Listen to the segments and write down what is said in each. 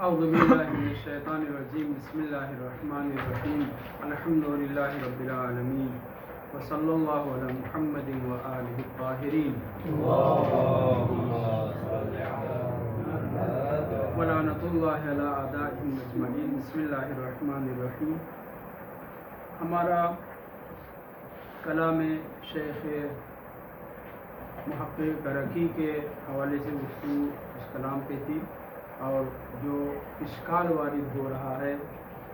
اعوذ باللہ من الشیطان الرجیم بسم اللہ الرحمن الرحیم الحمد للہ رب العالمین وصلی اللہ علی محمد وآلہ الطاہرین ولعنۃ اللہ علی اعدائہم اجمعین۔ بسم اللہ الرحمن الرحیم۔ ہمارا کلام شیخ محقق کرکی کے حوالے سے گفتگو اس کلام پہ تھی، اور جو اشکال وارد ہو رہا ہے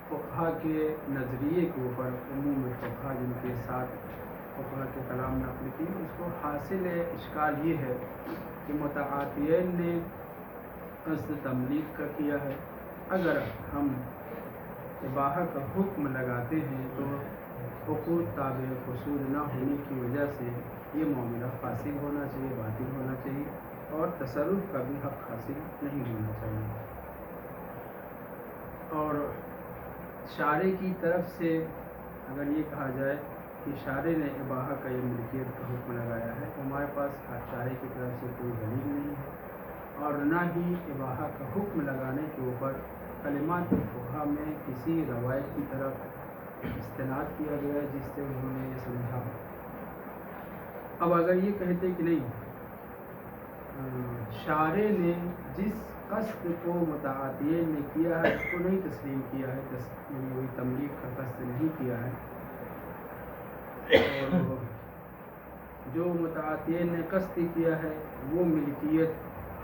فقہا کے نظریے کے اوپر، عموم فقہا جن کے ساتھ فقہا کے کلام نقل کی، اس کو حاصل اشکال یہ ہے کہ متعاطیین نے قصد تملیغ کا کیا ہے۔ اگر ہم اباحہ کا حکم لگاتے ہیں تو حقوق تابع قصور نہ ہونے کی وجہ سے یہ معاملہ فاسد ہونا چاہیے، باطل ہونا چاہیے، اور تصرف کا بھی حق حاصل نہیں ہونا چاہیے۔ اور شارع کی طرف سے اگر یہ کہا جائے کہ شارع نے اباحہ کا یہ ملکیت کا حکم لگایا ہے، تو ہمارے پاس شارع کی طرف سے کوئی دلیل نہیں ہے، اور نہ ہی اباحہ کا حکم لگانے کے اوپر کلمات فقہا میں کسی روایت کی طرف استناد کیا گیا ہے جس سے انہوں نے یہ سمجھا۔ اب اگر یہ کہتے کہ نہیں، شارع نے جس قصد کو متعاطیین نے کیا ہے اس کو نہیں تسلیم کیا ہے، وہی تملیغ کا قصد نہیں کیا ہے، اور جو متعاطیین نے قصد کیا ہے وہ ملکیت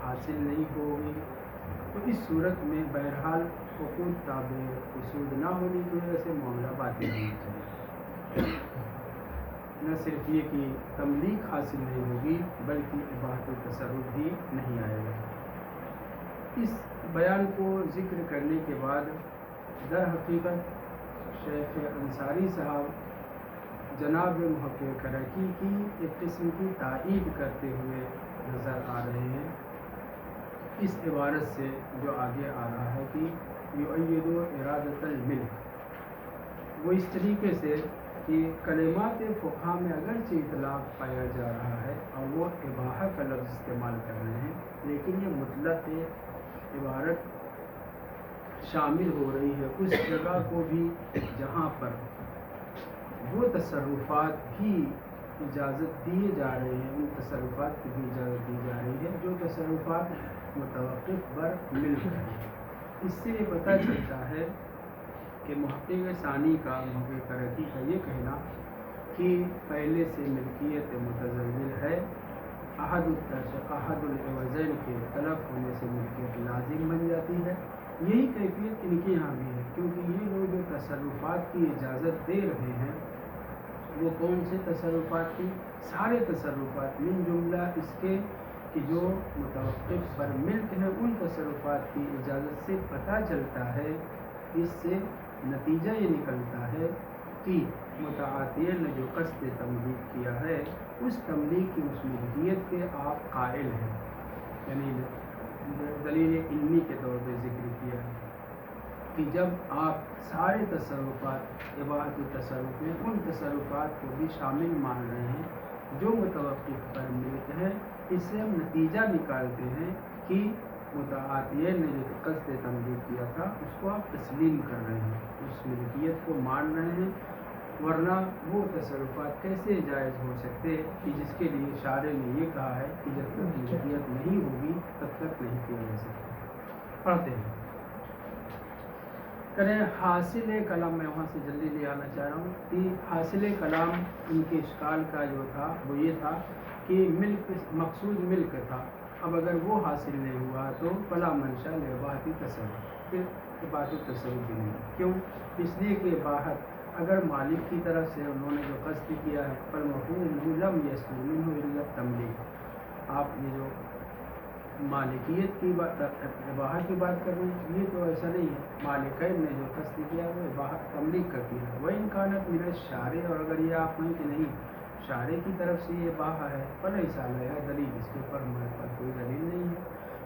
حاصل نہیں ہوگی، تو اس صورت میں بہرحال حقوق تابع قصور نہ ہونے کی وجہ سے معاملہ باطل ہونا چاہیے۔ نہ صرف یہ کہ تملیغ حاصل نہیں ہوگی بلکہ اباحۃ التصرف بھی نہیں آئے گا۔ اس بیان کو ذکر کرنے کے بعد در حقیقت شیخ انصاری صاحب جناب محقق کرکی کی ایک قسم کی تائید کرتے ہوئے نظر آ رہے ہیں اس عبارت سے جو آگے آ رہا ہے کہ یؤید ارادۃ الملک، وہ اس طریقے سے کہ کلمات فقہا میں اگرچہ اطلاق پایا جا رہا ہے اور وہ اباحہ کا لفظ استعمال کر رہے ہیں، لیکن یہ مطلق عبارت شامل ہو رہی ہے اس جگہ کو بھی جہاں پر وہ تصرفات بھی اجازت دیے جا رہے ہیں، ان تصرفات کی بھی اجازت دی جا رہی ہے جو تصرفات متوقف بر ملک ہیں۔ اس سے یہ پتہ چلتا ہے کہ محقق ثانی کا، محقق کرکی کا یہ کہنا کہ پہلے سے ملکیت متزلزل ہے، احد العوضین کے تلف ہونے سے ملکیت لازم بن جاتی ہے، یہی کیفیت ان کے یہاں بھی ہے، کیونکہ یہ لوگ جو تصرفات کی اجازت دے رہے ہیں وہ کون سے تصرفات کی؟ سارے تصرفات من جملہ اس کے کہ جو متوقف پر ملک ہیں ان تصرفات کی اجازت سے پتہ چلتا ہے، اس سے نتیجہ یہ نکلتا ہے کہ متعاطیین نے جو قصد تملیغ کیا ہے اس تملیغ کی اس ملکیت کے آپ قائل ہیں، یعنی دلیل علمی کے طور پہ ذکر کیا ہے کہ جب آپ سارے تصرفات اباحۃ التصرف میں ان تصرفات کو بھی شامل مان رہے ہیں جو متوقف پر ملک ہیں، اس سے ہم نتیجہ نکالتے ہیں کہ متعاطیین نے جو قصد تملیغ کیا تھا اس کو آپ تسلیم کر رہے ہیں، اس ملکیت کو مان رہے ہیں، ورنہ وہ تصرفات کیسے جائز ہو سکتے کہ جس کے لیے شارع نے یہ کہا ہے کہ جب تک ملکیت نہیں ہوگی تب تک نہیں کیا جا سکتا۔ پڑھتے ہیں کریں حاصل کلام، میں وہاں سے جلدی لے آنا چاہ رہا ہوں کہ حاصل کلام ان کے اشکال کا جو تھا وہ یہ تھا کہ ملک مقصود ملک تھا، اب اگر وہ حاصل نہیں ہوا تو فلا منشا لاباحۃ التصرف، پھر اباحۃ التصرف بھی نہیں۔ کیوں؟ اس لیے کہ اباحت اگر مالک کی طرف سے انہوں نے جو قصد کیا ہے فالمفہوم لم یصدر منہ الا التملیک، آپ یہ جو مالکیت کی بات، اباحت کی بات کر رہے ہیں، یہ تو ایسا نہیں ہے، مالکین نے جو قصد کیا وہ اباحت تملیک کا کیا ہے، وَإِنْ كَانَتْ مِنَ الشَّارِعِ، اور اگر یہ آپ کہیں کہ نہیں شارع کی طرف سے یہ اباحہ ہے فَلَيْسَ عَلَيْهَا دلیل، اس کے اوپر ہمارے پاس کوئی دلیل نہیں ہے۔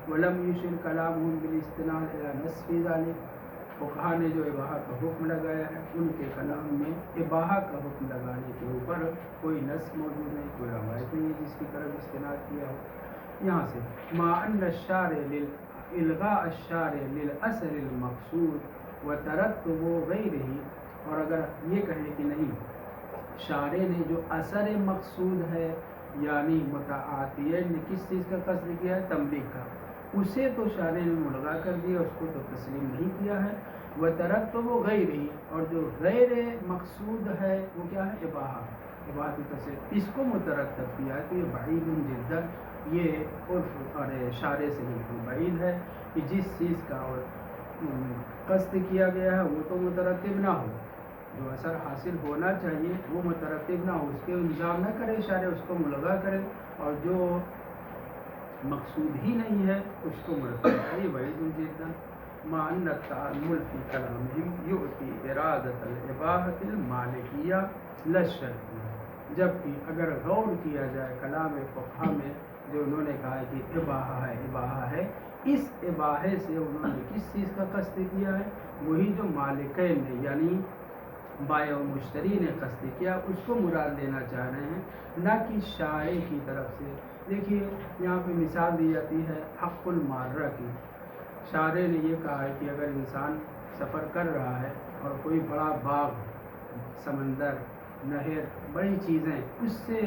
وَلَمْ يُشِرْ كَلَامُهُمْ بِالِاسْتِنَادِ إِلَى نَصِّ ذَلِكَ، فقہا نے جو اباحہ کا حکم لگایا ہے ان کے کلام میں اباحہ کا حکم لگانے کے اوپر کوئی نص موجود نہیں، کوئی روایت نہیں ہے جس کی طرف استناد کیا ہو۔ یہاں سے مع ان الشارع الغاء الشارع للأثر المقصود وترتب غیرہ، اور اگر یہ کہیں کہ نہیں، شارع نے جو اثر مقصود ہے یعنی متعاطیین نے کس چیز کا قصد کیا ہے، تملیغ کا، اسے تو شارع نے ملغا کر دیا، اس کو تو تسلیم نہیں کیا ہے۔ وترتب غیرہ، اور جو غیر مقصود ہے وہ کیا ہے، اباحہ، اباحۃ التصرف، اس کو مترتب کیا ہے، تو یہ بعید جدا، یہ عرف اور شارع سے بالکل بعید ہے کہ جس چیز کا اور قصد کیا گیا ہے وہ تو مترتب نہ ہو، جو اثر حاصل ہونا چاہیے وہ مترتب نہ ہو، اس کے الزام نہ کرے شارع، اس کو ملغا کرے، اور جو مقصود ہی نہیں ہے اس کو مرتب کرے، بعید جدا۔ مع ان التأمل فی کلامہم یؤتی ارادۃ الاباحۃ المالکیہ لا الشرعیہ، جبکہ اگر غور کیا جائے کلام فقہا میں جو انہوں نے کہا ہے کہ اباحہ ہے، اباحہ ہے، اس اباحے سے انہوں نے کس چیز کا قصد کیا ہے، وہی جو مالکین نے یعنی بائع و مشتری نے قصد کیا اس کو مراد لینا چاہ رہے ہیں، نہ کہ شارع کی طرف سے۔ دیکھیے یہاں پہ مثال دی جاتی ہے حق المارہ کی، شارع نے یہ کہا ہے کہ اگر انسان سفر کر رہا ہے اور کوئی بڑا باغ، سمندر، نہر، بڑی چیزیں، اس سے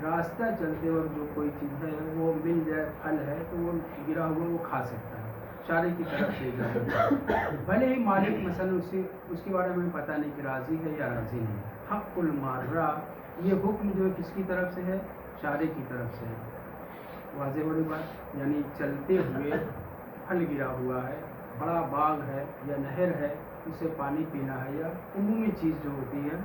راستہ چلتے وقت جو کوئی چیز ہے وہ مل جائے، پھل ہے، تو وہ گرا ہوا وہ کھا سکتا ہے، شارع کی طرف سے اجازت ہے، بھلے ہی مالک مثلا اس کے بارے میں پتہ نہیں کہ راضی ہے یا راضی نہیں۔ حق المارہ، یہ حکم جو کس کی طرف سے ہے، شارع کی طرف سے ہے، واضح بڑی بات، یعنی چلتے ہوئے پھل گرا ہوا ہے، بڑا باغ ہے یا نہر ہے، اسے پانی پینا ہے، یا عمومی چیز جو ہوتی ہے،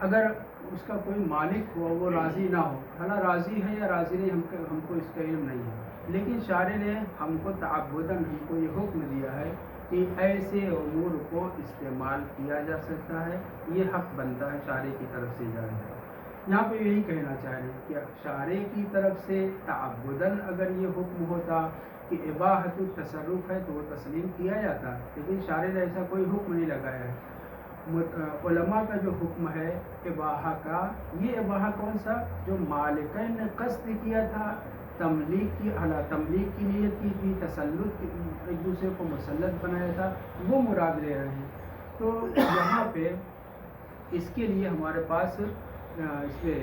اگر اس کا کوئی مالک ہو وہ راضی نہ ہو، بھلا راضی ہے یا راضی نہیں ہم کو اس کا علم نہیں ہے، لیکن شارع نے ہم کو تعبداً ہم کو یہ حکم دیا ہے کہ ایسے امور کو استعمال کیا جا سکتا ہے، یہ حق بنتا ہے شارع کی طرف سے اجازت ہے۔ یہاں پہ یہی کہنا چاہ رہے ہیں کہ شارع کی طرف سے تعبداً اگر یہ حکم ہوتا کہ اباحۃ التصرف ہے تو وہ تسلیم کیا جاتا، لیکن شارع نے ایسا کوئی حکم نہیں لگایا ہے۔ علماء کا جو حکم ہے اباحہ کا، یہ اباحہ کون سا، جو مالکین نے قصد کیا تھا، تملیغ کی نیت کی تھی، تسلط کی، ایک دوسرے کو مسلط بنایا تھا، وہ مراد لے رہے ہیں۔ تو یہاں پہ اس کے لیے ہمارے پاس اس پہ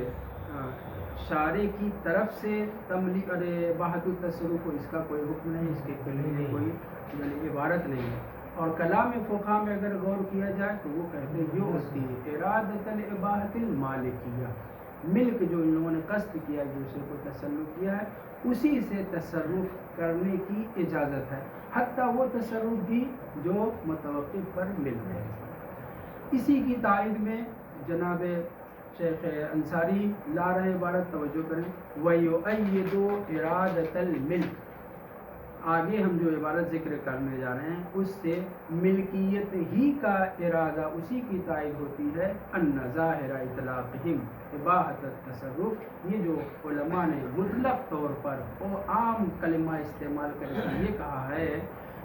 شارع کی طرف سے تملیغ اور اباحۃ التصرف، اس کا کوئی حکم نہیں، اس کے لیے کوئی یعنی عبارت نہیں ہے۔ اور کلام فقہا میں اگر غور کیا جائے تو وہ کہتے ہیں یہ ہوتی ہے ارادۃ الاباحۃ المالکیہ، ملک جو ان لوگوں نے قصد کیا ہے، دوسرے کو تسلط کیا ہے، اسی سے تصرف کرنے کی اجازت ہے، حتیٰ وہ تصرف بھی جو متوقف پر مل ہے۔ اسی کی تائید میں جناب شیخ انصاری لا رہے عبارت، توجہ کریں، وَيُؤَيِّدُ إِرَادَةَ الْمِلْكِ، آگے ہم جو عبارت ذکر کرنے جا رہے ہیں اس سے ملکیت ہی کا ارادہ اسی کی تائید ہوتی ہے، ان ظاہر اطلاقہم اباحۃ التصرف، یہ جو علماء نے مطلق طور پر اور عام کلمہ استعمال کر کے یہ کہا ہے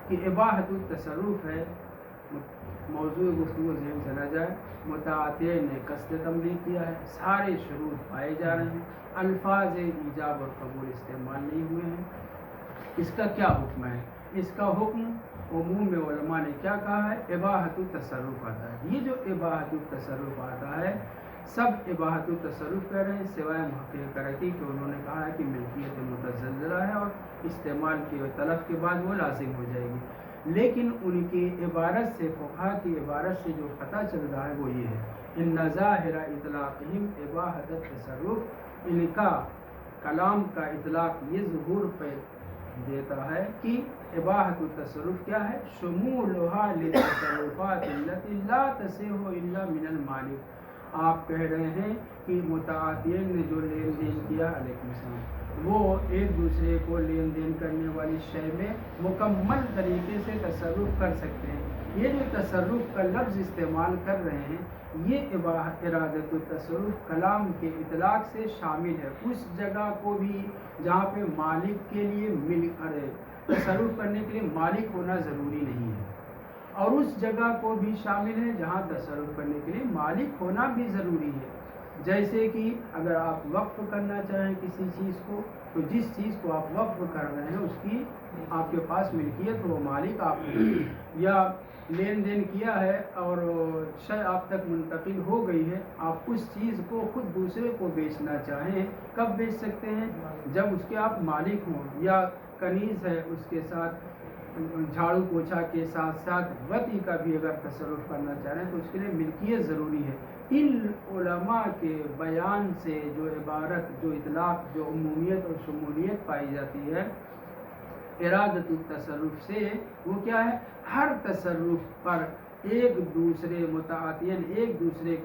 کہ اباحۃ التصرف ہے، موضوع گفتگو ذہن سے نہ جائے، متعاطین نے قصد تملیغ کیا ہے، سارے شروط پائے جا رہے ہیں، الفاظ ایجاب اور قبول استعمال نہیں ہوئے ہیں، اس کا کیا حکم ہے؟ اس کا حکم عموم علماء نے کیا کہا ہے، اباحۃ التصرف آتا ہے۔ یہ جو اباحۃ التصرف آتا ہے، سب اباحۃ التصرف کہہ رہے ہیں سوائے محقق کرکی کہ انہوں نے کہا ہے کہ ملکیت متزلزلہ ہے اور استعمال کے تلف کے بعد وہ لازم ہو جائے گی، لیکن ان کی عبارت سے، فقہا کی عبارت سے جو پتہ چل رہا ہے وہ یہ ہے، ان ظاہر اطلاقہم اباحۃ التصرف، ان کا کلام کا اطلاق یہ ظہور پہ دیتا ہے کہ اباحۃ التصرف کیا ہے، شمولها للتصرفات التي لا تصح الا من المالک، آپ کہہ رہے ہیں کہ متعاطین نے جو لین دین کیا، علیکم السلام، وہ ایک دوسرے کو لین دین کرنے والی شے میں مکمل طریقے سے تصرف کر سکتے ہیں، یہ جو تصرف کا لفظ استعمال کر رہے ہیں یہ ارادۃ التصرف کلام کے اطلاق سے شامل ہے، اس جگہ کو بھی جہاں پہ مالک کے لیے تصرف کرنے کے لیے مالک ہونا ضروری نہیں ہے، اور اس جگہ کو بھی شامل ہے جہاں تصرف کرنے کے لیے مالک ہونا بھی ضروری ہے۔ جیسے کہ اگر آپ وقف کرنا چاہیں کسی چیز کو تو جس چیز کو آپ وقف کر رہے ہیں اس کی آپ کے پاس ملکیت ہو، مالک آپ ہیں، یا لین دین کیا ہے اور شے آپ تک منتقل ہو گئی ہے، آپ اس چیز کو خود دوسرے کو بیچنا چاہیں، کب بیچ سکتے ہیں؟ جب اس کے آپ مالک ہوں، یا کنیز ہے اس کے ساتھ جھاڑو پوچھا کے ساتھ ساتھ وطی کا بھی اگر تصرف کرنا چاہ رہے ہیں تو اس کے لیے ملکیت ضروری ہے۔ ان علماء کے بیان سے جو عبارت، جو اطلاق، جو عمومیت اور شمولیت پائی جاتی ہے ارادت التصرف سے، وہ کیا ہے؟ ہر تصرف پر ایک دوسرے متعاطین ایک دوسرے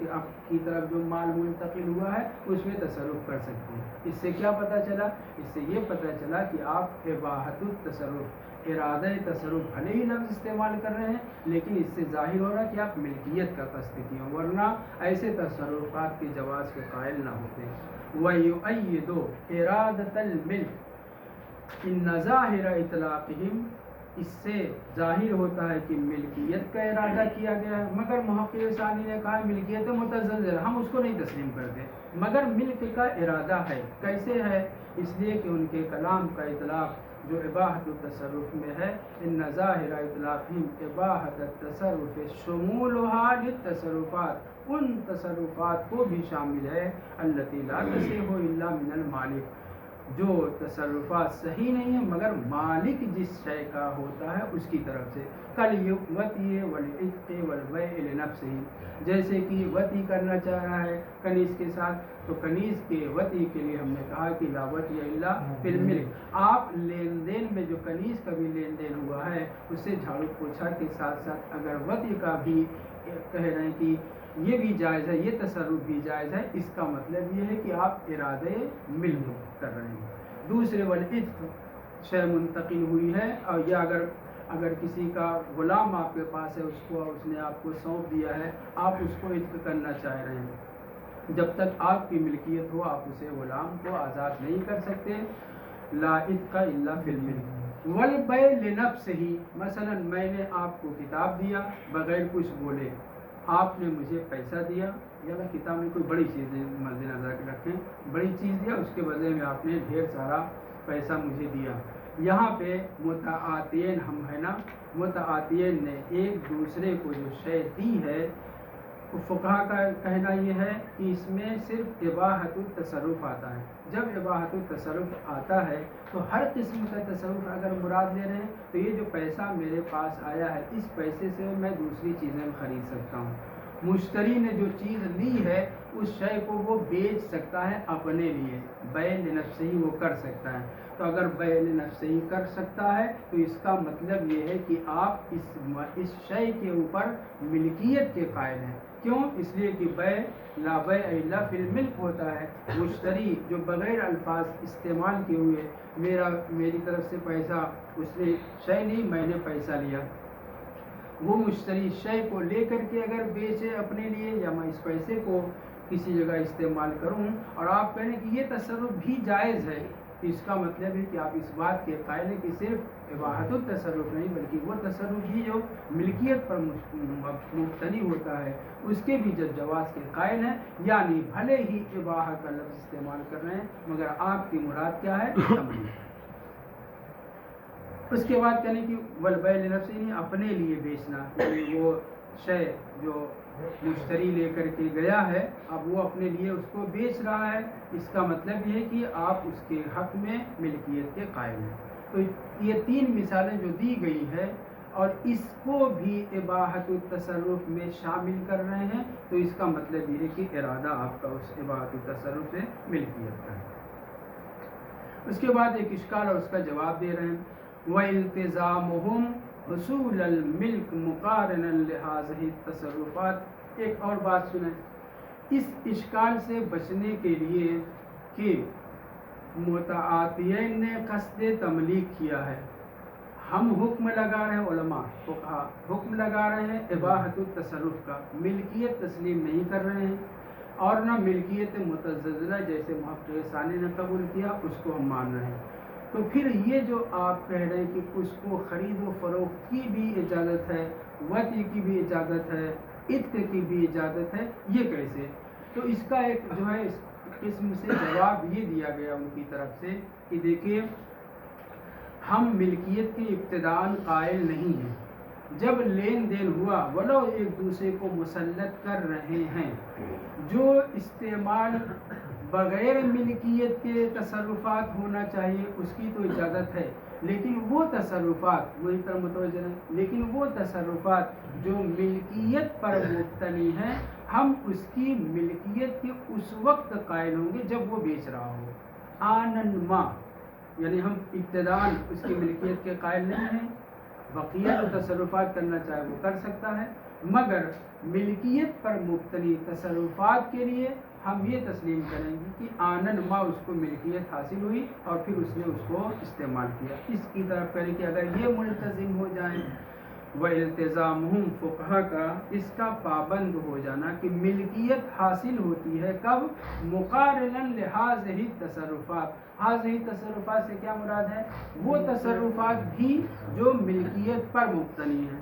کی طرف جو مال منتقل ہوا ہے اس میں تصرف کر سکتے ہیں۔ اس سے کیا پتہ چلا؟ اس سے یہ پتہ چلا کہ آپ اباحت التصرف، ارادہ تصرف بھلے ہی لفظ استعمال کر رہے ہیں لیکن اس سے ظاہر ہو رہا ہے کہ آپ ملکیت کا قصد کیے، ورنہ ایسے تصرفات کے جواز کے قائل نہ ہوتے۔ وَيُؤَيِّدُ إِرَادَةَ الْمِلْكِ ان ظاہر اطلاقہم، اس سے ظاہر ہوتا ہے کہ ملکیت کا ارادہ کیا گیا ہے، مگر محقق ثانی نے کہا ملکیت متزلزل، ہم اس کو نہیں تسلیم کرتے، مگر ملک کا ارادہ ہے۔ کیسے ہے؟ اس لیے کہ ان کے کلام کا اطلاق جو اباحت التصرف میں ہے، ان ظاہر اطلاقہم اباحت التصرف شمولها للتصرفات، ان تصرفات کو بھی شامل ہے التي لا تصح الا من المالک، جو تصرفات صحیح نہیں ہیں مگر مالک جس شے کا ہوتا ہے اس کی طرف سے، کالوطی والعتق والبیع لنفسہ، جیسے کہ وطی کرنا چاہ رہا ہے کنیز کے ساتھ تو کنیز کے وطی کے لیے ہم نے کہا کہ لا وطی الا فی الملک، آپ لین دین میں جو کنیز کا بھی لین دین ہوا ہے اس سے جھاڑو پوچھا کے ساتھ ساتھ اگر وطی کا بھی کہہ رہے ہیں کہ یہ بھی جائز ہے، یہ تصرف بھی جائز ہے، اس کا مطلب یہ ہے کہ آپ ارادے ملک کر رہے ہیں۔ دوسرے والعتق، شے منتقل ہوئی ہے، اور یا اگر کسی کا غلام آپ کے پاس ہے، اس نے آپ کو سونپ دیا ہے، آپ اس کو عتق کرنا چاہ رہے ہیں، جب تک آپ کی ملکیت ہو آپ اسے غلام کو آزاد نہیں کر سکتے۔ لا عتق الا فی الملک والبیع لنفسہ، مثلا میں نے آپ کو کتاب دیا بغیر کچھ بولے، آپ نے مجھے پیسہ دیا، یا کتاب میں کوئی بڑی چیز مد نظر رکھیں، بڑی چیز دیا، اس کے بدلے میں آپ نے ڈھیر سارا پیسہ مجھے دیا۔ یہاں پہ متعاطین ہم ہے نا، متعاطین نے ایک دوسرے کو جو شے دی ہے، فقہا کا کہنا یہ ہے کہ اس میں صرف اباحت التصرف آتا ہے۔ جب اباحت التصرف آتا ہے تو ہر قسم کا تصرف اگر مراد لے رہے ہیں تو یہ جو پیسہ میرے پاس آیا ہے اس پیسے سے میں دوسری چیزیں خرید سکتا ہوں، مشتری نے جو چیز لی ہے اس شے کو وہ بیچ سکتا ہے اپنے لیے، بیع لنفسہ ہی وہ کر سکتا ہے۔ تو اگر بیع لنفسہ ہی کر سکتا ہے تو اس کا مطلب یہ ہے کہ آپ اس شے کے اوپر ملکیت کے قائل ہیں۔ کیوں؟ اس لیے کہ بیع لا بیع الا فی الملک ہوتا ہے، مشتری جو بغیر الفاظ استعمال کیے ہوئے میری طرف سے پیسہ، اس نے شے نہیں میں نے پیسہ لیا، وہ مشتری شے کو لے کر کے اگر بیچے اپنے لیے یا میں اس پیسے کو کسی جگہ استعمال کروں اور آپ کہیں کہ یہ تصرف بھی جائز ہے، تو اس کا مطلب ہے کہ آپ اس بات کے قائل ہیں کہ صرف اباحت التصرف نہیں بلکہ وہ تصرف بھی جو ملکیت پر مبتنی ہوتا ہے اس کے بھی جواز کے قائل ہیں، یعنی بھلے ہی اباحت کا لفظ استعمال کر رہے ہیں مگر آپ کی مراد کیا ہے؟ تملک۔ اس کے بعد کہنے کی والبیع لنفسہ، اپنے لیے بیچنا، یعنی وہ شے جو مشتری لے کر کے گیا ہے اب وہ اپنے لیے اس کو بیچ رہا ہے، اس کا مطلب یہ ہے کہ آپ اس کے حق میں ملکیت کے قائل ہیں۔ تو یہ تین مثالیں جو دی گئی ہے اور اس کو بھی اباحت التصرف میں شامل کر رہے ہیں تو اس کا مطلب یہ ہے کہ ارادہ آپ کا اس اباحت التصرف سے ملکیت کا ہے۔ اس کے بعد ایک اشکال اور اس کا جواب دے رہے ہیں، وَالْتِزَامُهُمْ حصول الملک مقارنا لهذه التصرفات۔ ایک اور بات سنیں، اس اشکال سے بچنے کے لیے کہ متعاطیین نے قصد تملیک کیا ہے، ہم حکم لگا رہے ہیں، علماء فقہا حکم لگا رہے ہیں اباحت التصرف کا، ملکیت تسلیم نہیں کر رہے ہیں اور نہ ملکیت متزلزلہ جیسے محقق ثانی نے قبول کیا اس کو ہم مان رہے ہیں، تو پھر یہ جو آپ کہہ رہے ہیں کہ اس کو خرید و فروخت کی بھی اجازت ہے، وطی کی بھی اجازت ہے، عتق کی بھی اجازت ہے، یہ کیسے؟ تو اس کا ایک جو ہے اس قسم سے جواب یہ دیا گیا ان کی طرف سے کہ دیکھیے ہم ملکیت کی ابتداءً قائل نہیں ہیں، جب لین دین ہوا ولو ایک دوسرے کو مسلط کر رہے ہیں، جو استعمال بغیر ملکیت کے تصرفات ہونا چاہیے اس کی تو اجازت ہے، لیکن وہ تصرفات وہی پر متوجہ ہیں، لیکن وہ تصرفات جو ملکیت پر مبتنی ہیں ہم اس کی ملکیت کے اس وقت قائل ہوں گے جب وہ بیچ رہا ہو، آنن ما، یعنی ہم ابتداءً اس کی ملکیت کے قائل نہیں ہیں، بقیہ جو تصرفات کرنا چاہے وہ کر سکتا ہے، مگر ملکیت پر مبتنی تصرفات کے لیے ہم یہ تسلیم کریں گے کہ آنن ما اس کو ملکیت حاصل ہوئی اور پھر اس نے اس کو استعمال کیا، اس کی طرف کریں کہ اگر یہ ملتزم ہو جائیں وَالْتِزَامُهُمْ فقہا کا اس کا پابند ہو جانا کہ ملکیت حاصل ہوتی ہے کب، مقارناً لہٰذِهِ التصرفات، ہذہ تصرفات سے کیا مراد ہے، وہ تصرفات بھی جو ملکیت پر مبتنی ہیں،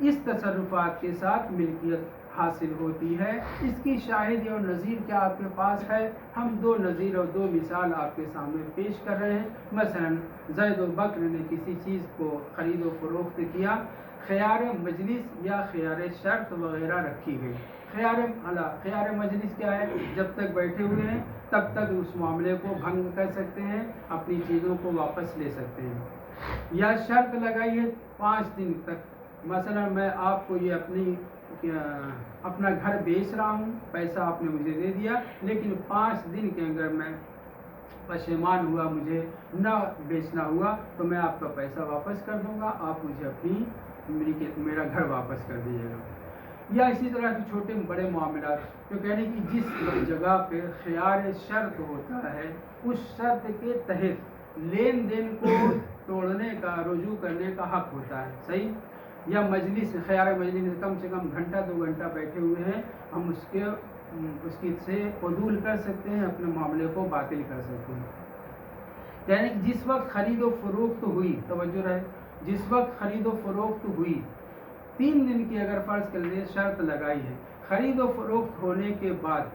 اس تصرفات کے ساتھ ملکیت حاصل ہوتی ہے۔ اس کی شاہد اور نظیر کیا آپ کے پاس ہے، ہم دو نظیر اور دو مثال آپ کے سامنے پیش کر رہے ہیں۔ مثلا زید و بکر نے کسی چیز کو خرید و فروخت کیا، خیار مجلس یا خیار شرط وغیرہ رکھی گئی۔ خیار مجلس کیا ہے، جب تک بیٹھے ہوئے ہیں تب تک اس معاملے کو بھنگ کر سکتے ہیں، اپنی چیزوں کو واپس لے سکتے ہیں، یا شرط لگائی ہے 5 دن تک، مثلا میں آپ کو یہ اپنا گھر بیچ رہا ہوں، پیسہ آپ نے مجھے دے دیا، لیکن 5 دن کے اندر میں پشیمان ہوا، مجھے نہ بیچنا ہوا تو میں آپ کا پیسہ واپس کر دوں گا، آپ مجھے اپنی میرا گھر واپس کر دیجیے گا۔ یا اسی طرح کے چھوٹے بڑے معاملات جو کہنے کی جس جگہ پہ خیار شرط ہوتا ہے اس شرط کے تحت لین دین کو توڑنے کا، رجوع کرنے کا حق ہوتا ہے، صحیح، یا مجلس، خیار مجلس کم سے کم گھنٹہ 2 گھنٹہ بیٹھے ہوئے ہیں، ہم اس کی سے عدول کر سکتے ہیں، اپنے معاملے کو باطل کر سکتے ہیں۔ یعنی جس وقت خرید و فروخت ہوئی، توجہ رہے، جس وقت خرید و فروخت ہوئی 3 دن کی اگر فرض کر لیں شرط لگائی ہے، خرید و فروخت ہونے کے بعد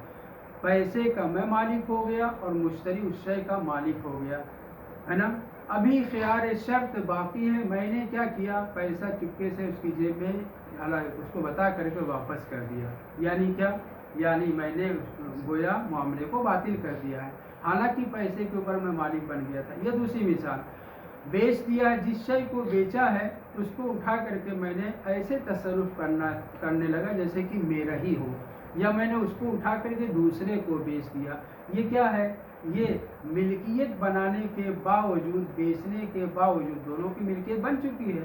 پیسے کا میں مالک ہو گیا اور مشتری اس شے کا مالک ہو گیا، ہے نا، ابھی خیار شرط باقی ہے، میں نے کیا کیا، پیسہ چپکے سے اس کی جیب میں اس کو بتا کر کے واپس کر دیا، یعنی کیا، یعنی میں نے گویا معاملے کو باطل کر دیا ہے، حالانکہ پیسے کے اوپر میں مالک بن گیا تھا۔ یہ دوسری مثال، بیچ دیا ہے، جس شے کو بیچا ہے اس کو اٹھا کر کے میں نے ایسے تصرف کرنے لگا جیسے کہ میرا ہی ہو، یا میں نے اس کو اٹھا کر کے دوسرے کو بیچ دیا، یہ کیا ہے، یہ ملکیت بنانے کے باوجود، بیچنے کے باوجود دونوں کی ملکیت بن چکی ہے۔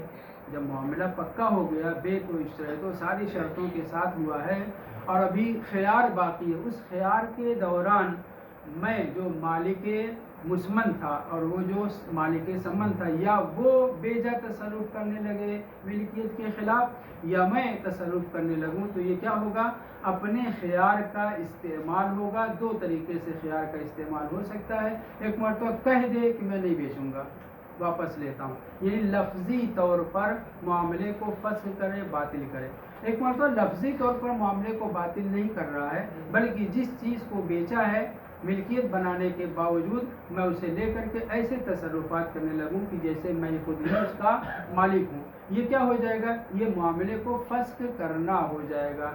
جب معاملہ پکا ہو گیا، بے تو اشترے تو ساری شرطوں کے ساتھ ہوا ہے اور ابھی خیار باقی ہے، اس خیار کے دوران میں جو مالک مسمن تھا اور وہ جو مالک سمن تھا، یا وہ بیجا تصرف کرنے لگے ملکیت کے خلاف یا میں تصرف کرنے لگوں، تو یہ کیا ہوگا، اپنے خیار کا استعمال ہوگا۔ 2 طریقے سے خیار کا استعمال ہو سکتا ہے، ایک مرتبہ کہہ دے کہ میں نہیں بیچوں گا، واپس لیتا ہوں، یعنی لفظی طور پر معاملے کو فسخ کرے، باطل کرے۔ ایک مرتبہ لفظی طور پر معاملے کو باطل نہیں کر رہا ہے، بلکہ جس چیز کو بیچا ہے ملکیت بنانے کے باوجود میں اسے لے کر کے ایسے تصرفات کرنے لگوں کہ جیسے میں خود ہی اس کا مالک ہوں، یہ کیا ہو جائے گا، یہ معاملے کو فسخ کرنا ہو جائے گا۔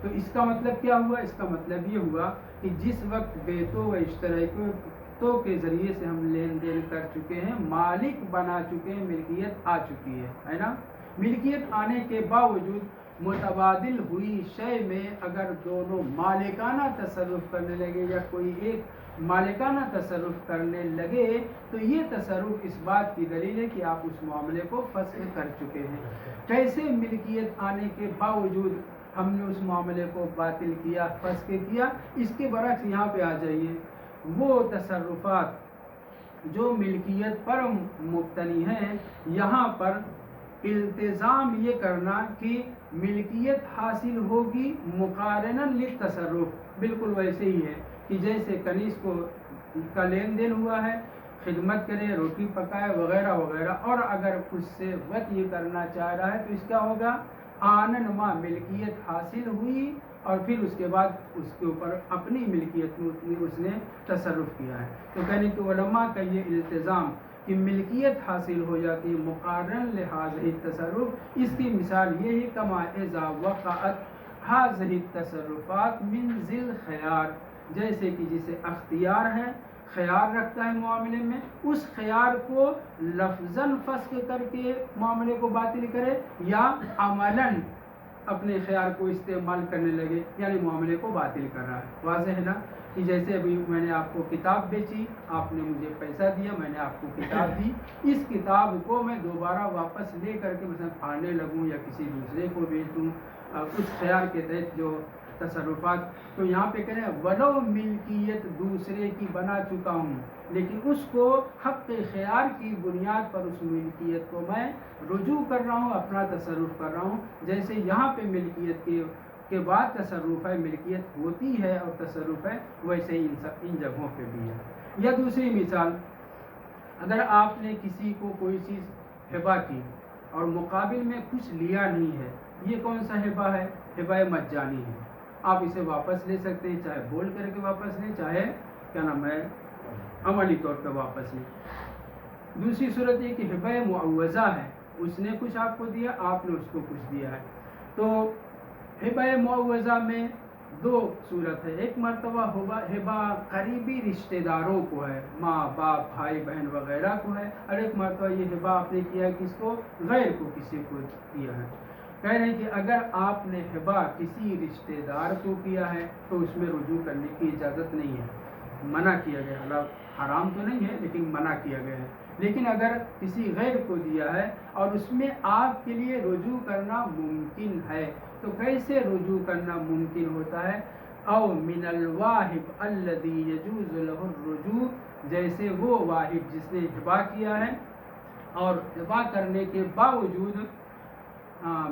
تو اس کا مطلب کیا ہوا، اس کا مطلب یہ ہوا کہ جس وقت بیعتوں و اشتراکوں کے ذریعے سے ہم لین دین کر چکے ہیں، مالک بنا چکے ہیں، ملکیت آ چکی ہے نا، ملکیت آنے کے باوجود متبادل ہوئی شے میں اگر دونوں مالکانہ تصرف کرنے لگے یا کوئی ایک مالکانہ تصرف کرنے لگے تو یہ تصرف اس بات کی دلیل ہے کہ آپ اس معاملے کو فسخ کر چکے ہیں۔ کیسے ملکیت آنے کے باوجود ہم نے اس معاملے کو باطل کیا، فسخ کیا، اس کے برعکس یہاں پہ آ جائیے، وہ تصرفات جو ملکیت پر مبتنی ہیں، یہاں پر التزام یہ کرنا کہ ملکیت حاصل ہوگی مقارناً للتصرف، بالکل ویسے ہی ہے کہ جیسے کنیز کو کا لین دین ہوا ہے، خدمت کرے، روٹی پکائے وغیرہ وغیرہ، اور اگر اس سے وقت یہ کرنا چاہ رہا ہے تو اس کا ہوگا آنن ما، ملکیت حاصل ہوئی اور پھر اس کے بعد اس کے اوپر اپنی ملکیت میں اس نے تصرف کیا ہے. تو کہنے کہ علماء کا یہ التزام کہ ملکیت حاصل ہو جاتی ہے مقارن لحاظ تصرف، اس کی مثال یہ ہے کما اذا وقعت حاضر التصرفات من ذی الخیار، جیسے کہ جسے اختیار ہے، خیار رکھتا ہے معاملے میں، اس خیار کو لفظاً فسخ کر کے معاملے کو باطل کرے یا عملاً اپنے خیار کو استعمال کرنے لگے، یعنی معاملے کو باطل کر رہا ہے. واضح ہے نا کہ جیسے ابھی میں نے آپ کو کتاب بیچی، آپ نے مجھے پیسہ دیا، میں نے آپ کو کتاب دی، اس کتاب کو میں دوبارہ واپس لے کر کے مثلا پھاڑنے لگوں یا کسی دوسرے کو بیچ دوں، اس خیار کے تحت جو تصرفات. تو یہاں پہ کہہ رہے ہیں ولو ملکیت دوسرے کی بنا چکا ہوں، لیکن اس کو حق خیار کی بنیاد پر اس ملکیت کو میں رجوع کر رہا ہوں، اپنا تصرف کر رہا ہوں. جیسے یہاں پہ ملکیت کے بعد تصرف ہے، ملکیت ہوتی ہے اور تصرف ہے، ویسے ان جگہوں پہ بھی ہے. یا دوسری مثال، اگر آپ نے کسی کو کوئی چیز ہبہ کی اور مقابل میں کچھ لیا نہیں ہے، یہ کون سا ہبہ ہے؟ ہبہ مجانی ہے. آپ اسے واپس لے سکتے ہیں، چاہے بول کر کے واپس لیں، چاہے کیا نام ہے عملی طور پہ واپس لیں. دوسری صورت یہ کہ ہبہ معوضہ ہے، اس نے کچھ آپ کو دیا، آپ نے اس کو کچھ دیا ہے. تو ہبہ معوضہ میں دو صورت ہے، ایک مرتبہ ہبہ قریبی رشتہ داروں کو ہے، ماں باپ بھائی بہن وغیرہ کو ہے، اور ایک مرتبہ یہ ہبہ آپ نے کیا کس کو؟ غیر کو، کسی کو کیا ہے. کہہ رہے ہیں کہ اگر آپ نے ہبہ کسی رشتہ دار کو کیا ہے تو اس میں رجوع کرنے کی اجازت نہیں ہے، منع کیا گیا. حرام تو نہیں ہے لیکن منع کیا گیا ہے. لیکن اگر کسی غیر کو دیا ہے اور اس میں آپ کے لیے رجوع کرنا ممکن ہے، تو کیسے رجوع کرنا ممکن ہوتا ہے؟ او من الواہب الذی یجوز له الرجوع، جیسے وہ واہب جس نے ہبہ کیا ہے اور ہبہ کرنے کے باوجود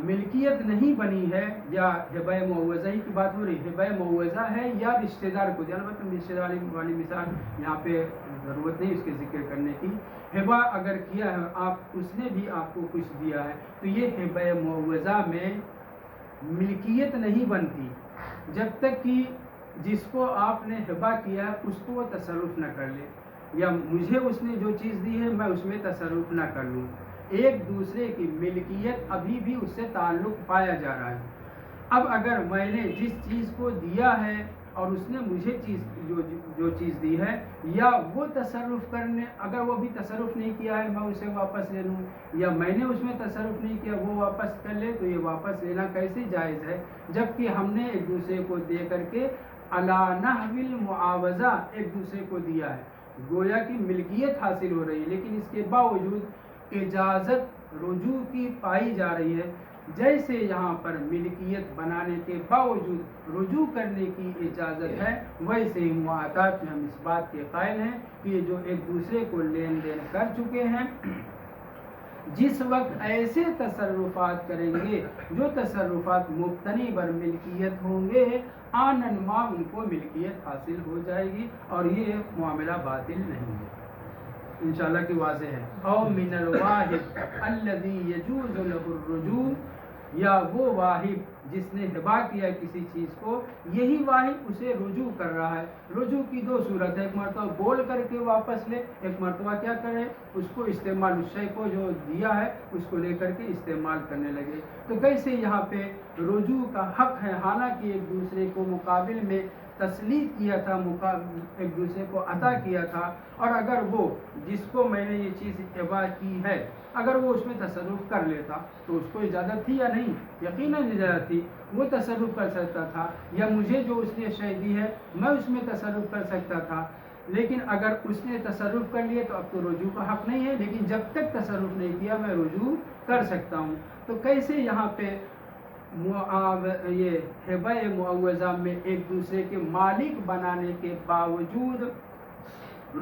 ملکیت نہیں بنی ہے، یا ہبہ معوضہ کی بات ہو رہی، ہبہ معوضہ ہے یا رشتہ دار کو دیا. البتہ رشتہ دار والی مثال یہاں پہ ضرورت نہیں اس کے ذکر کرنے کی. ہبہ اگر کیا ہے آپ، اس نے بھی آپ کو کچھ دیا ہے، تو یہ ہبہ معوضہ میں ملکیت نہیں بنتی جب تک کہ جس کو آپ نے ہبہ کیا ہے اس کو وہ تصرف نہ کر لے، یا مجھے اس نے جو چیز دی ہے میں اس میں تصرف نہ کر لوں. ایک دوسرے کی ملکیت ابھی بھی اس سے تعلق پایا جا رہا ہے. اب اگر میں نے جس چیز کو دیا ہے اور اس نے مجھے جو چیز دی ہے، یا وہ تصرف کرنے، اگر وہ بھی تصرف نہیں کیا ہے میں اسے واپس لے لوں، یا میں نے اس میں تصرف نہیں کیا وہ واپس کر لے، تو یہ واپس لینا کیسے جائز ہے جبکہ ہم نے ایک دوسرے کو دے کر کے علی نحو المعاوضہ ایک دوسرے کو دیا ہے. گویا کی ملکیت حاصل ہو رہی ہے لیکن اس کے باوجود اجازت رجوع کی پائی جا رہی ہے. جیسے یہاں پر ملکیت بنانے کے باوجود رجوع کرنے کی اجازت ہے، ویسے ہی معاہدات میں ہم اس بات کے قائل ہیں کہ یہ جو ایک دوسرے کو لین دین کر چکے ہیں، جس وقت ایسے تصرفات کریں گے جو تصرفات مبتنی بر ملکیت ہوں گے، آنن ما ان کو ملکیت حاصل ہو جائے گی اور یہ معاملہ باطل نہیں ہے. انشاءاللہ کی واضح ہے. او من الواہب الذی یجوز له الرجوع، یا وہ واہب جس نے ہبہ کیا کسی چیز کو، یہی واہب اسے رجوع کر رہا ہے. رجوع کی دو صورت ہے، ایک مرتبہ بول کر کے واپس لے، ایک مرتبہ کیا کرے اس کو استعمال، اس شے کو جو دیا ہے اس کو لے کر کے استعمال کرنے لگے. تو کیسے یہاں پہ رجوع کا حق ہے، حالانکہ ایک دوسرے کو مقابل میں تسلیم کیا تھا، ایک دوسرے کو عطا کیا تھا، اور اگر وہ جس کو میں نے یہ چیز ہبہ کی ہے اگر وہ اس میں تصرف کر لیتا تو اس کو اجازت تھی یا نہیں؟ یقیناً اجازت تھی، وہ تصرف کر سکتا تھا، یا مجھے جو اس نے شے دی ہے میں اس میں تصرف کر سکتا تھا. لیکن اگر اس نے تصرف کر لیے تو اب تو رجوع کا حق نہیں ہے، لیکن جب تک تصرف نہیں کیا میں رجوع کر سکتا ہوں. تو کیسے یہاں پہ یہ ہبہ معوضہ میں ایک دوسرے کے مالک بنانے کے باوجود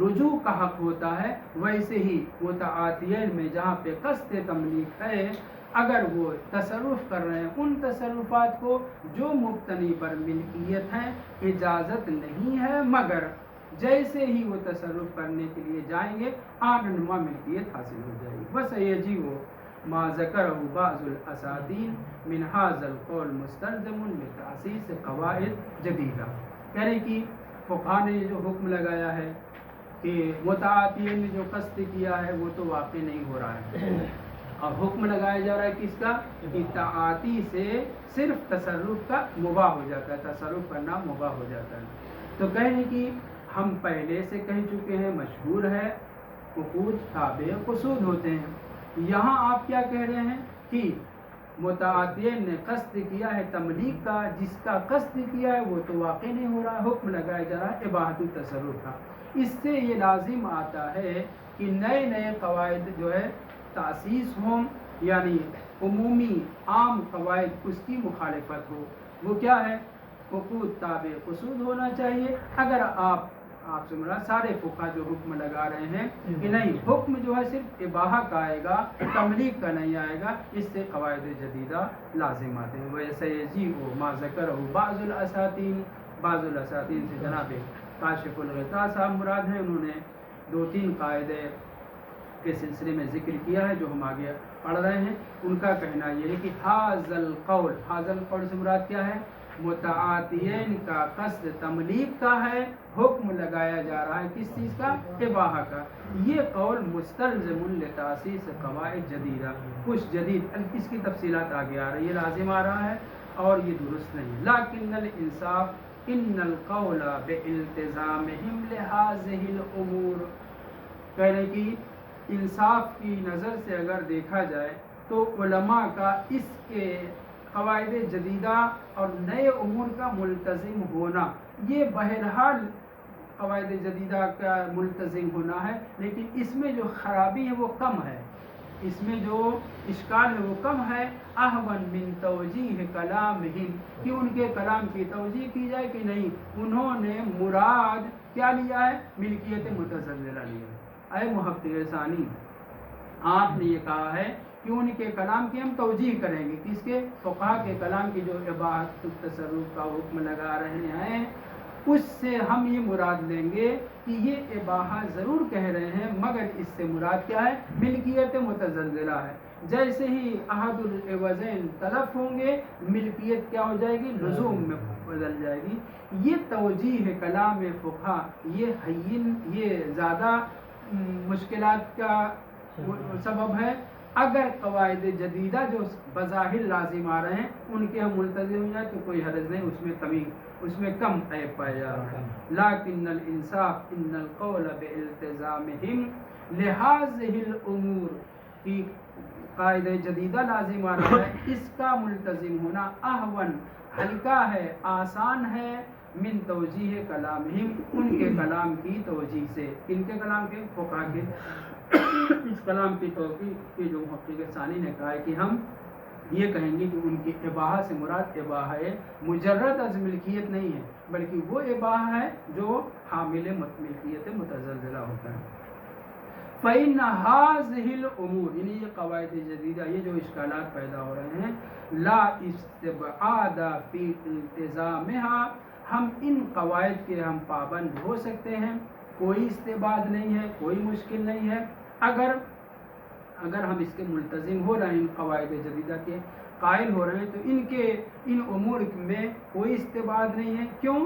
رجوع کا حق ہوتا ہے، ویسے ہی متعاطیین میں جہاں پہ قصد تملیک ہے، اگر وہ تصرف کر رہے ہیں ان تصرفات کو جو مبتنی پر ملکیت ہیں، اجازت نہیں ہے، مگر جیسے ہی وہ تصرف کرنے کے لیے جائیں گے آنما ملکیت حاصل ہو جائے گی. بس یہ جی وہ ما ذکرہ بعض الاساتین من ھذا القول مستلزم لتأسیس قواعد جدیدہ. کہہ رہے کہ فقہا نے جو حکم لگایا ہے کہ متعاطین نے جو قصد کیا ہے وہ تو واقع نہیں ہو رہا ہے، اور حکم لگایا جا رہا ہے کس کا؟ کہ تعاطی سے صرف تصرف کا مباح ہو جاتا ہے، تصرف کرنا مباح ہو جاتا ہے. تو کہہ رہے کہ ہم پہلے سے کہہ چکے ہیں، مشہور ہے عقود تابع قصود ہوتے ہیں. یہاں آپ کیا کہہ رہے ہیں کہ متعاطین نے قصد کیا ہے تملیک کا، جس کا قصد کیا ہے وہ تو واقع نہیں ہو رہا، حکم لگایا جا رہا ہے اباحۃ التصرف کا. اس سے یہ لازم آتا ہے کہ نئے نئے قواعد جو ہے تاسیس ہوں، یعنی عمومی عام قواعد اس کی مخالفت ہو. وہ کیا ہے؟ عقود تابع قصود ہونا چاہیے. اگر آپ سے مراد سارے فقہا جو حکم لگا رہے ہیں کہ نہیں، حکم جو ہے صرف اباحہ کا آئے گا، تملیک کا نہیں آئے گا، اس سے قواعد جدیدہ لازم آتے ہیں. ویسے یجیء ما ذکرہ بعض الاساتین، بعض الاساتین سے جناب کاشف الغطاء صاحب مراد ہیں. انہوں نے 2-3 قاعدے کے سلسلے میں ذکر کیا ہے جو ہم آگے پڑھ رہے ہیں. ان کا کہنا یہ ہے کہ ھذا القول، ھذا القول سے مراد کیا ہے؟ متعاطین کا قصد تملیک کا ہے، حکم لگایا جا رہا ہے کس چیز کا؟ اباحہ کا. یہ قول مستلزم لتاسیس قواعد جدیدہ، کچھ جدید، اس کی تفصیلات آگے آ رہی ہے، لازم آ رہا ہے اور یہ درست نہیں. لیکن الانصاف ان القول بالتزامہم لہذہ الامور، کہہ رہے کہ انصاف کی نظر سے اگر دیکھا جائے تو علماء کا اس کے قواعد جدیدہ اور نئے امور کا ملتزم ہونا، یہ بہرحال قواعد جدیدہ کا ملتزم ہونا ہے، لیکن اس میں جو خرابی ہے وہ کم ہے، اس میں جو اشکال ہے وہ کم ہے. احون من توجیہ کلامہم، کہ ان کے کلام کی توجیہ کی جائے کہ نہیں، انہوں نے مراد کیا لیا ہے؟ ملکیت متزلزلہ لیا ہے. اے محقق ثانی، آپ نے یہ کہا ہے کہ ان کے کلام کی ہم توجیہ کریں گے، کس کے؟ فقہا کے کلام کی جو اباحۃ التصرف کا حکم لگا رہے ہیں، اس سے ہم یہ مراد لیں گے کہ یہ اباحہ ضرور کہہ رہے ہیں، مگر اس سے مراد کیا ہے؟ ملکیت متزلزلہ ہے. جیسے ہی احد العوضین تلف ہوں گے، ملکیت کیا ہو جائے گی؟ لزوم میں بدل جائے گی. یہ توجیہ کلام فقہا یہ ہین، یہ زیادہ مشکلات کا سبب ہے. اگر قواعد جدیدہ جو بظاہر لازم آ رہے ہیں ان کے ہم ملتزم ہو جائے تو کوئی حرج نہیں، اس میں کمی، اس میں کم عیب پایا جا رہا ہے. لیکن الانصاف ان القول بالتزامہم لہذہ الامور، کی قاعدہ جدیدہ لازم آ رہا ہے، اس کا ملتزم ہونا احون، ہلکا ہے، آسان ہے، من توجیہ کلامہم، ان کے کلام کی توجیہ سے. ان کے کلام کے؟ فقہا کے. اس کلام کی توجیہ کی جو محقق ثانی نے کہا ہے کہ ہم یہ کہیں گے کہ ان کی اباحہ سے مراد اباحہ مجرد از ملکیت نہیں ہے، بلکہ وہ اباحہ ہے جو حامل ملکیت متزلزلہ ہوتا ہے. فإن هذه الامور، یعنی یہ قواعد جدیدہ، یہ جو اشکالات پیدا ہو رہے ہیں، لا استبعاد فی التزامها، ہم ان قواعد کے ہم پابند ہو سکتے ہیں، کوئی استبعاد نہیں ہے، کوئی مشکل نہیں ہے. اگر ہم اس کے ملتزم ہو رہے ہیں، ان قواعد جدیدہ کے قائل ہو رہے ہیں، تو ان امور میں کوئی استبعاد نہیں ہے. کیوں؟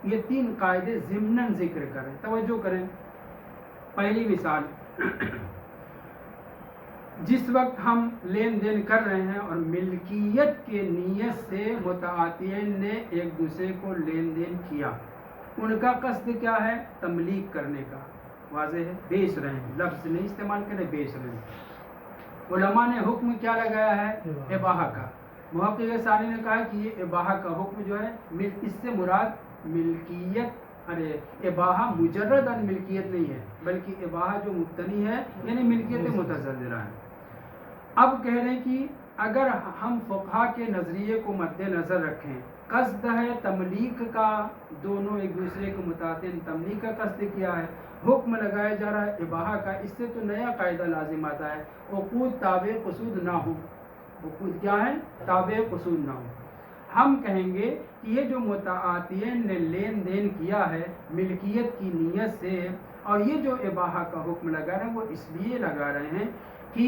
یہ 3 قاعدے ضمناً ذکر کریں، توجہ کریں. پہلی مثال، جس وقت ہم لین دین کر رہے ہیں اور ملکیت کے نیت سے متعاطین نے ایک دوسرے کو لین دین کیا، ان کا قصد کیا ہے؟ تملیک کرنے کا. واضح ہے، بیچ رہے ہیں، لفظ نہیں استعمال کریں، بیچ رہے ہیں. علماء نے حکم کیا لگایا ہے؟ اباحہ کا. محقق ثانی نے کہا کہ یہ اباحہ کا حکم جو ہے، اس سے مراد ملکیت، اباحہ مجرد ان ملکیت نہیں ہے، بلکہ اباحہ جو مبتنی ہے یعنی ملکیت متزلزلہ ہے. اب کہہ رہے ہیں کہ اگر ہم فقہا کے نظریے کو مد نظر رکھیں، قصد ہے تملیک کا، دونوں ایک دوسرے کو متعاطین تملیک کا قصد کیا ہے، حکم لگایا جا رہا ہے اباحہ کا، اس سے تو نیا قاعدہ لازم آتا ہے، عقود تابع قصود نہ ہو. عقود کیا ہے؟ تابع قصود نہ ہو. ہم کہیں گے کہ یہ جو متعاطین نے لین دین کیا ہے ملکیت کی نیت سے، اور یہ جو اباحہ کا حکم لگا رہے ہیں وہ اس لیے لگا رہے ہیں کہ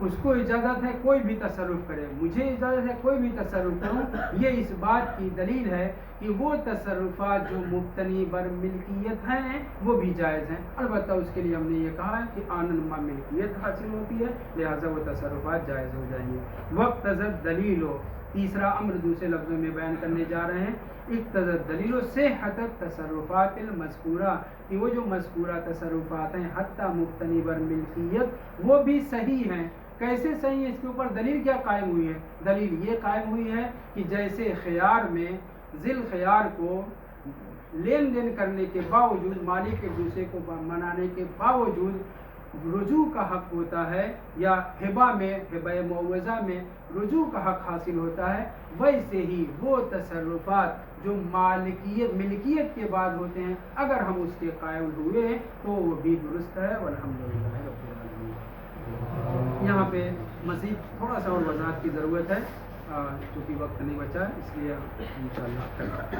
اس کو اجازت ہے کوئی بھی تصرف کرے، مجھے اجازت ہے کوئی بھی تصرف کروں، یہ اس بات کی دلیل ہے کہ وہ تصرفات جو مبتنی بر ملکیت ہیں وہ بھی جائز ہیں۔ البتہ اس کے لیے ہم نے یہ کہا ہے کہ آنما ملکیت حاصل ہوتی ہے، لہٰذا وہ تصرفات جائز ہو جائیں گے۔ وقتضت دلیل ہو، تیسرا امر دوسرے لفظوں میں بیان کرنے جا رہے ہیں، اقتضت دلیل صحت تصرفات المذکورہ، کہ وہ جو مذکورہ تصرفات ہیں حتی مبتنی بر ملکیت وہ بھی صحیح ہیں۔ کیسے صحیح ہے؟ اس کے اوپر دلیل کیا قائم ہوئی ہے؟ دلیل یہ قائم ہوئی ہے کہ جیسے خیار میں ذل خیار کو لین دین کرنے کے باوجود، مالک ایک دوسرے کو منانے کے باوجود رجوع کا حق ہوتا ہے، یا ہبہ میں، ہبہ معوضہ میں رجوع کا حق حاصل ہوتا ہے، ویسے ہی وہ تصرفات جو ملکیت کے بعد ہوتے ہیں اگر ہم اس کے قائل ہوئے تو وہ بھی درست ہے۔ والحمدللہ رب العالمین۔ یہاں پہ مزید تھوڑا سا اور وضاحت کی ضرورت ہے، چونکہ وقت نہیں بچا، اس لیے انشاءاللہ